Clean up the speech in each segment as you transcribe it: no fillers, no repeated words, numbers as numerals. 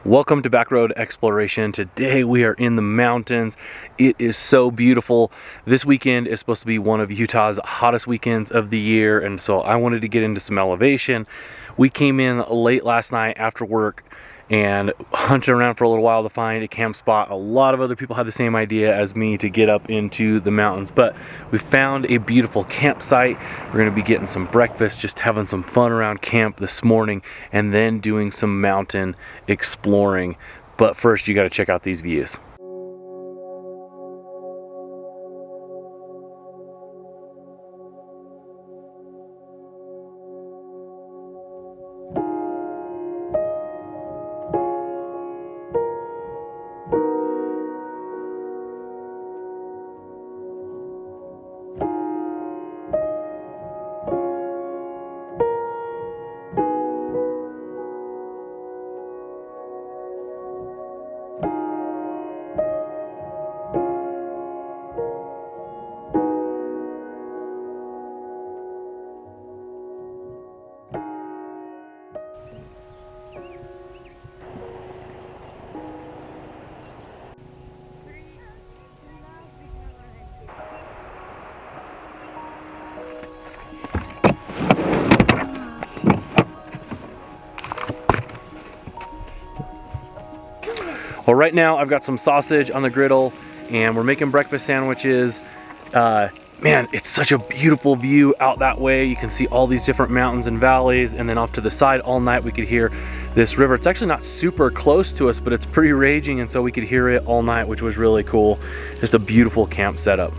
Welcome to Backroad Exploration. Today we are in the mountains. It is so beautiful. This weekend is supposed to be one of Utah's hottest weekends of the year, and so I wanted to get into some elevation. We came in late last night after work and hunted around for a little while to find a camp spot. A lot of other people had the same idea as me to get up into the mountains, but we found a beautiful campsite. We're gonna be getting some breakfast, just having some fun around camp this morning, and then doing some mountain exploring. But first, you gotta check out these views. Well, right now I've got some sausage on the griddle and we're making breakfast sandwiches. Man, it's such a beautiful view out that way. You can see all these different mountains and valleys, and then off to the side all night we could hear this river. It's actually not super close to us, but it's pretty raging, and so we could hear it all night, which was really cool. Just a beautiful camp setup.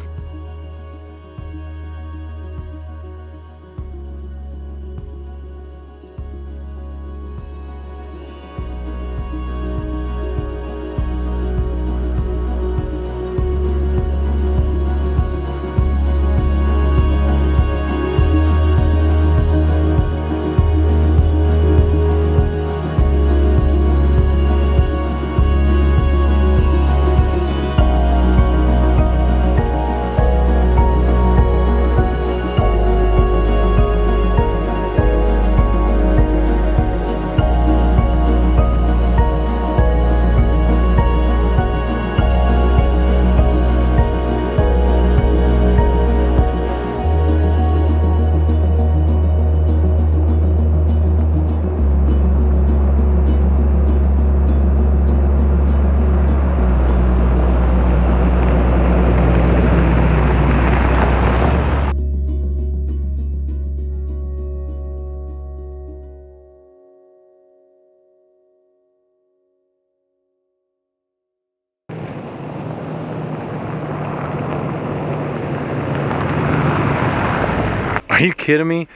Are you kidding me?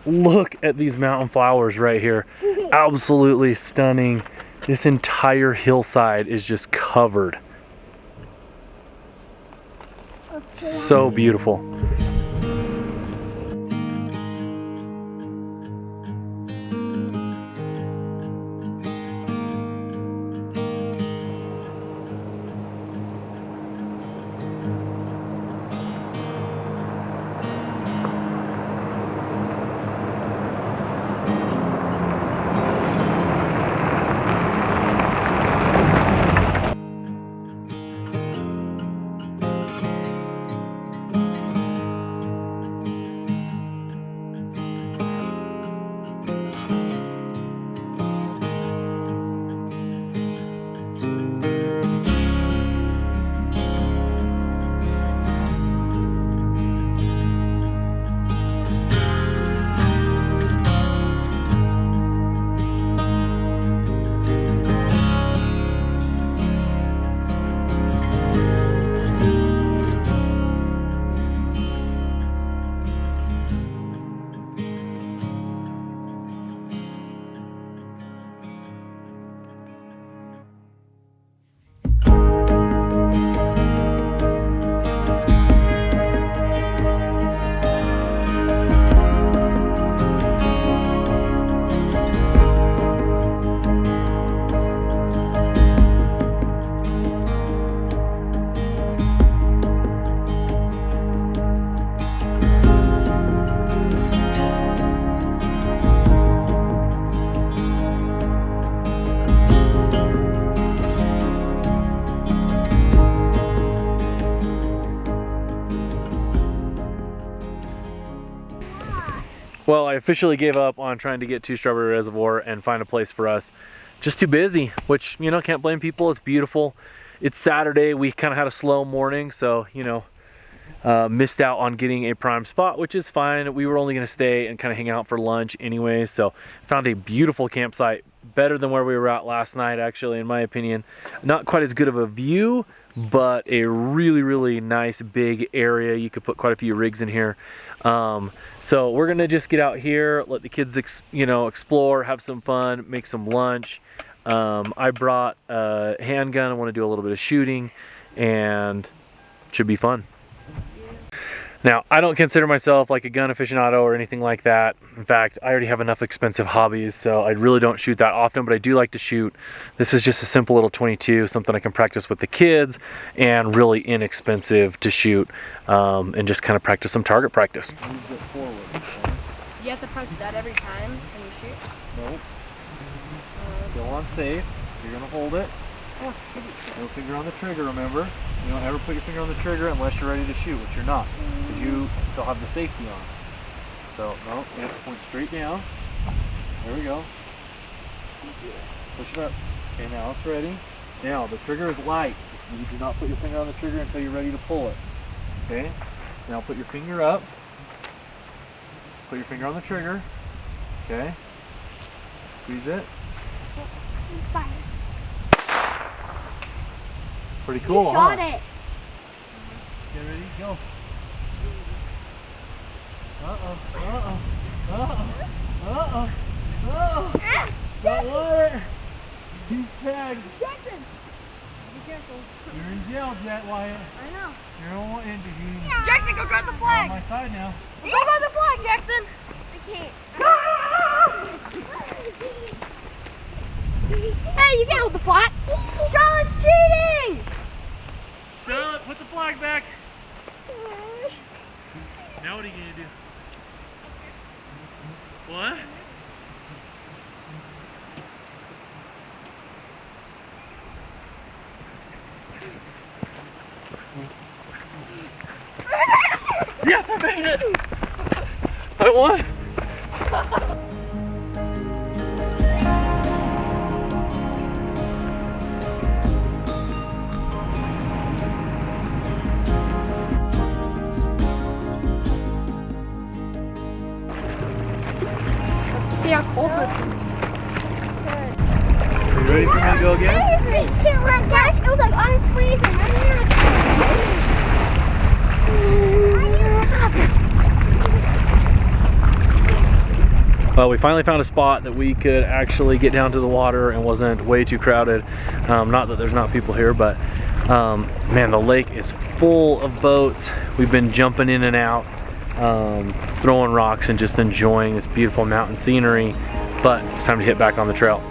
Look at these mountain flowers right here. Absolutely stunning. This entire hillside is just covered. So beautiful. Well, I officially gave up on trying to get to Strawberry Reservoir and find a place for us. Just too busy, which, you know, can't blame people. It's beautiful. It's Saturday. We kind of had a slow morning, so, you know, missed out on getting a prime spot, which is fine. We were only going to stay and kind of hang out for lunch anyway, so found a beautiful campsite, better than where we were at last night, actually, in my opinion. Not quite as good of a view, but a really, really nice big area. You could put quite a few rigs in here. So we're gonna just get out here, let the kids explore, have some fun, make some lunch. I brought a handgun. I want to do a little bit of shooting, and it should be fun. Now, I don't consider myself like a gun aficionado or anything like that. In fact, I already have enough expensive hobbies, so I really don't shoot that often, but I do like to shoot. This is just a simple little 22, something I can practice with the kids, and really inexpensive to shoot, and just kind of practice some target practice. Move it forward. Okay? You have to press that every time when you shoot? Nope. Still on safe. You're gonna hold it. No finger on the trigger, remember? You don't ever put your finger on the trigger unless you're ready to shoot, which you're not, because you still have the safety on. So, no, you have to point straight down. There we go. Push it up. Okay, now it's ready. Now, the trigger is light. You do not put your finger on the trigger until you're ready to pull it. Okay? Now put your finger up. Put your finger on the trigger. Okay? Squeeze it. Fire. Pretty cool, You shot huh? it. Get ready, go. Uh-oh, uh-oh, uh-oh, uh-oh, uh-oh. Got water. He's tagged. Jackson, be careful. You're in jail, Jet Wyatt. I know. You're on interview. Jackson, go grab the On flag. my side now. Go grab the flag, Jackson. I can't. Hey, you can't hold the flag. Charlotte's cheating. Charlotte, put the flag back. Now what are you gonna do? What? Yes, I made it! I won! See how cold this is. Are you ready for me to go again? 3, 2, 1, gosh, it was like I'm freezing. Well, we finally found a spot that we could actually get down to the water and wasn't way too crowded. Not that there's not people here, but man, the lake is full of boats. We've been jumping in and out, throwing rocks and just enjoying this beautiful mountain scenery, but it's time to hit back on the trail.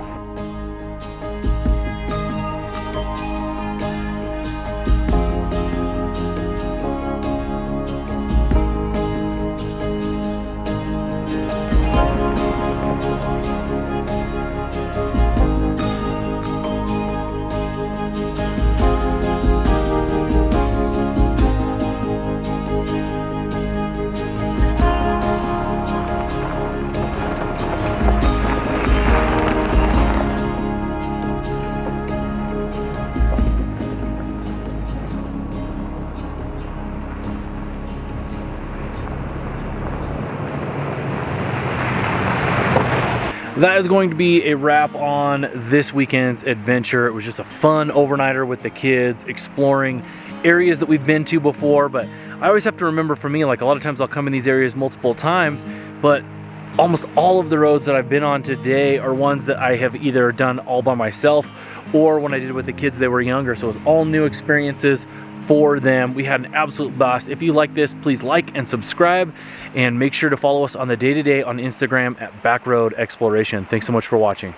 That is going to be a wrap on this weekend's adventure. It was just a fun overnighter with the kids, exploring areas that we've been to before, but I always have to remember, for me, like a lot of times I'll come in these areas multiple times, but almost all of the roads that I've been on today are ones that I have either done all by myself, or when I did it with the kids, they were younger, so it was all new experiences for them. We had an absolute blast. If you like this, please like and subscribe, and make sure to follow us on the day-to-day on Instagram at Backroad Exploration. Thanks so much for watching.